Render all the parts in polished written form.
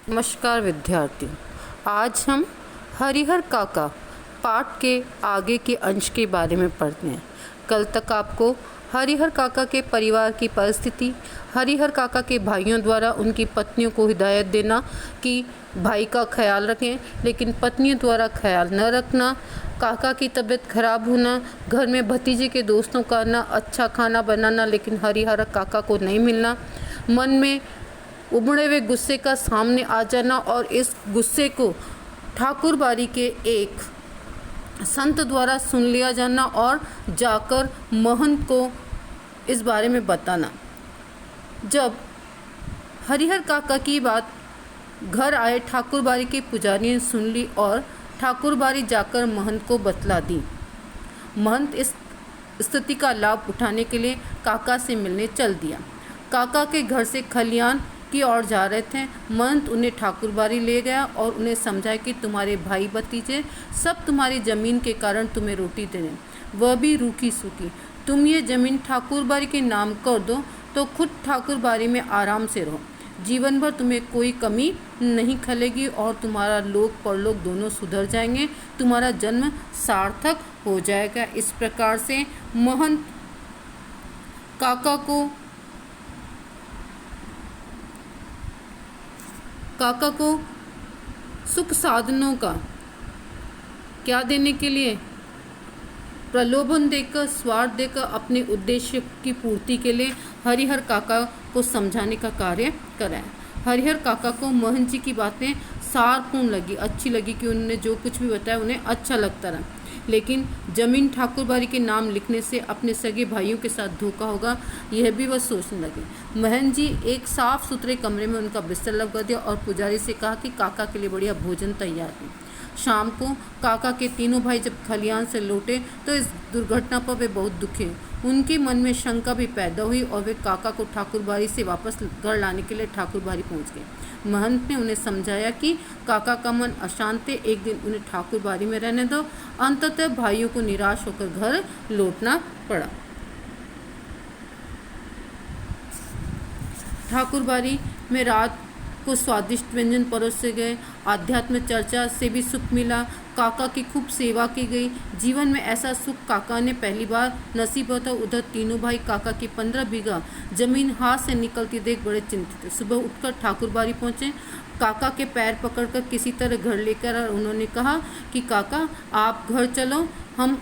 नमस्कार विद्यार्थियों। आज हम हरिहर काका पाठ के आगे के अंश के बारे में पढ़ते हैं। कल तक आपको हरिहर काका के परिवार की परिस्थिति, हरिहर काका के भाइयों द्वारा उनकी पत्नियों को हिदायत देना कि भाई का ख्याल रखें, लेकिन पत्नियों द्वारा ख्याल न रखना, काका की तबीयत खराब होना, घर में भतीजे के दोस्तों का आना, अच्छा खाना बनाना लेकिन हरिहर काका को नहीं मिलना, मन में उमड़े हुए गुस्से का सामने आ जाना और इस गुस्से को ठाकुरबाड़ी के एक संत द्वारा सुन लिया जाना और जाकर महंत को इस बारे में बताना। जब हरिहर काका की बात घर आए ठाकुरबाड़ी के पुजारी ने सुन ली और ठाकुरबाड़ी जाकर महंत को बतला दी। महंत इस स्थिति का लाभ उठाने के लिए काका से मिलने चल दिया। काका के घर से खलियान की ओर जा रहे थे। महंत उन्हें ठाकुरबाड़ी ले गया और उन्हें समझाया कि तुम्हारे भाई भतीजे सब तुम्हारी ज़मीन के कारण तुम्हें रोटी दे रहे, वह भी रूखी सूखी। तुम ये ज़मीन ठाकुरबाड़ी के नाम कर दो तो खुद ठाकुरबाड़ी में आराम से रहो। जीवन भर तुम्हें कोई कमी नहीं खलेगी और तुम्हारा लोक परलोक दोनों सुधर जाएंगे, तुम्हारा जन्म सार्थक हो जाएगा। इस प्रकार से महंत काका को सुख साधनों का क्या देने के लिए प्रलोभन देकर, स्वार्थ देकर अपने उद्देश्य की पूर्ति के लिए हरिहर काका को समझाने का कार्य कराया। हरिहर काका को महंत जी की बातें सारपूर्ण लगी, अच्छी लगी कि उन्होंने जो कुछ भी बताया उन्हें अच्छा लगता रहा। लेकिन जमीन ठाकुरबाड़ी के नाम लिखने से अपने सगे भाइयों के साथ धोखा होगा, यह भी वह सोचने लगे। महंत जी एक साफ सुथरे कमरे में उनका बिस्तर लगा दिया और पुजारी से कहा कि काका के लिए बढ़िया भोजन तैयार है। शाम को काका के तीनों भाई जब खलियान से लौटे तो इस दुर्घटना पर वे बहुत दुखी। उनके मन में शंका भी पैदा हुई और वे काका को ठाकुरबाड़ी से वापस घर लाने के लिए ठाकुरबाड़ी पहुंच गए। महंत ने उन्हें समझाया कि काका का मन अशांत है, एक दिन उन्हें ठाकुरबाड़ी में रहने दो। अंततः भाइयों को निराश होकर घर लौटना पड़ा। ठाकुरबाड़ी में रात को स्वादिष्ट व्यंजन परोसे गए। आध्यात्म चर्चा से भी सुख मिला। काका की खूब सेवा की गई। जीवन में ऐसा सुख काका ने पहली बार नसीब होता। उधर तीनों भाई काका की 15 बीघा जमीन हाथ से निकलती देख बड़े चिंतित थे। सुबह उठकर ठाकुरबाड़ी पहुंचे। काका के पैर पकड़कर किसी तरह घर लेकर आए। उन्होंने कहा कि काका आप घर चलो, हम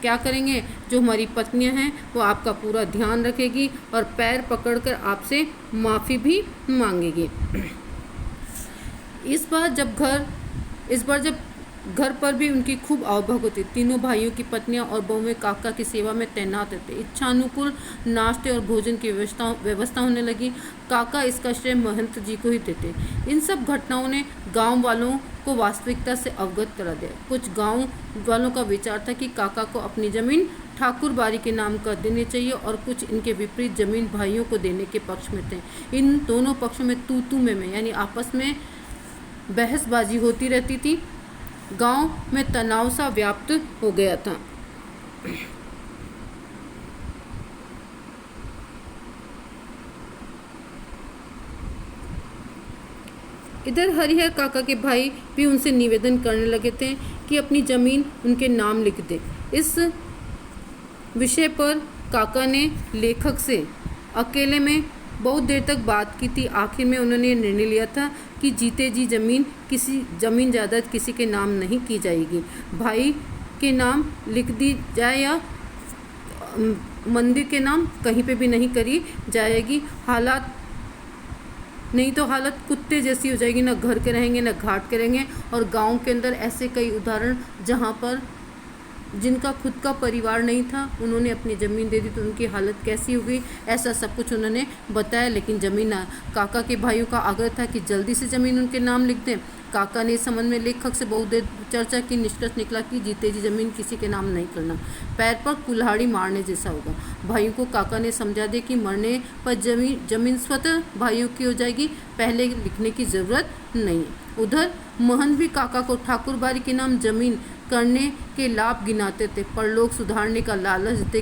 क्या करेंगे, जो हमारी पत्नियां हैं वो आपका पूरा ध्यान रखेगी और पैर पकड़कर आपसे माफ़ी भी मांगेगी। इस बार जब घर पर भी उनकी खूब आवभगत होती। तीनों भाइयों की पत्नियां और बहुएं काका की सेवा में तैनात रहते। इच्छानुकूल नाश्ते और भोजन की व्यवस्था होने लगी। काका इसका श्रेय महंत जी को ही देते। इन सब घटनाओं ने गांव वालों को वास्तविकता से अवगत करा दिया। कुछ गांव वालों का विचार था कि काका को अपनी जमीन ठाकुरबाड़ी के नाम कर देनी चाहिए और कुछ इनके विपरीत जमीन भाइयों को देने के पक्ष में थे। इन दोनों पक्षों में तू में यानी आपस में बहसबाजी होती रहती थी। गांव में तनाव सा व्याप्त हो गया था। इधर हरिहर काका के भाई भी उनसे निवेदन करने लगे थे कि अपनी जमीन उनके नाम लिख दे। इस विषय पर काका ने लेखक से अकेले में बहुत देर तक बात की थी। आखिर में उन्होंने निर्णय लिया था कि जीते जी जमीन जायदाद किसी के नाम नहीं की जाएगी। भाई के नाम लिख दी जाए या मंदिर के नाम कहीं पे भी नहीं करी जाएगी। नहीं तो हालत कुत्ते जैसी हो जाएगी, ना घर के रहेंगे ना घाट के रहेंगे। और गांव के अंदर ऐसे कई उदाहरण जहां पर जिनका खुद का परिवार नहीं था, उन्होंने अपनी ज़मीन दे दी तो उनकी हालत कैसी हो गई, ऐसा सब कुछ उन्होंने बताया। लेकिन ज़मीन काका के भाइयों का आग्रह था कि जल्दी से ज़मीन उनके नाम लिख दें। काका ने इस संबंध में लेखक से बहुत देर चर्चा की। निष्कर्ष निकला कि जीते जी ज़मीन किसी के नाम नहीं करना, पैर पर कुल्हाड़ी मारने जैसा होगा। भाइयों को काका ने समझा दिया कि मरने पर जमीन स्वतः भाइयों की हो जाएगी, पहले लिखने की ज़रूरत नहीं है। उधर महंत भी काका को ठाकुरबाड़ी के नाम जमीन करने के लाभ गिनाते थे, परलोक सुधारने का लालच थे।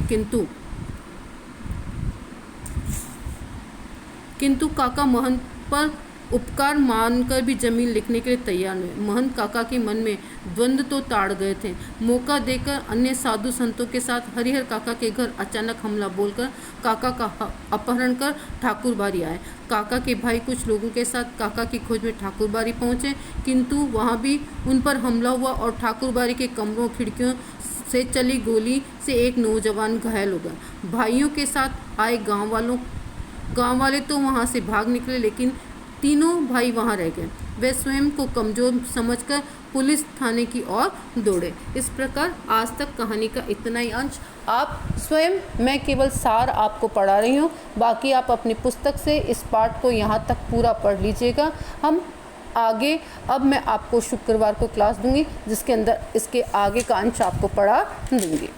किंतु काका महंत पर उपकार मानकर भी जमीन लिखने के लिए तैयार हुए। महंत काका के मन में द्वंद्व तो ताड़ गए थे। मौका देकर अन्य साधु संतों के साथ हरिहर काका के घर अचानक हमला बोलकर काका का अपहरण कर ठाकुरबाड़ी आए। काका के भाई कुछ लोगों के साथ काका की खोज में ठाकुरबाड़ी पहुंचे, किंतु वहां भी उन पर हमला हुआ और ठाकुरबाड़ी के कमरों खिड़कियों से चली गोली से एक नौजवान घायल हो गया। भाइयों के साथ आए गांव वाले तो वहां से भाग निकले, लेकिन तीनों भाई वहां रह गए। वे स्वयं को कमजोर समझकर पुलिस थाने की ओर दौड़े। इस प्रकार आज तक कहानी का इतना ही अंश। आप स्वयं, मैं केवल सार आपको पढ़ा रही हूँ, बाकी आप अपनी पुस्तक से इस पाठ को यहाँ तक पूरा पढ़ लीजिएगा। हम आगे, अब मैं आपको शुक्रवार को क्लास दूंगी जिसके अंदर इसके आगे का अंश आपको पढ़ा दूंगी।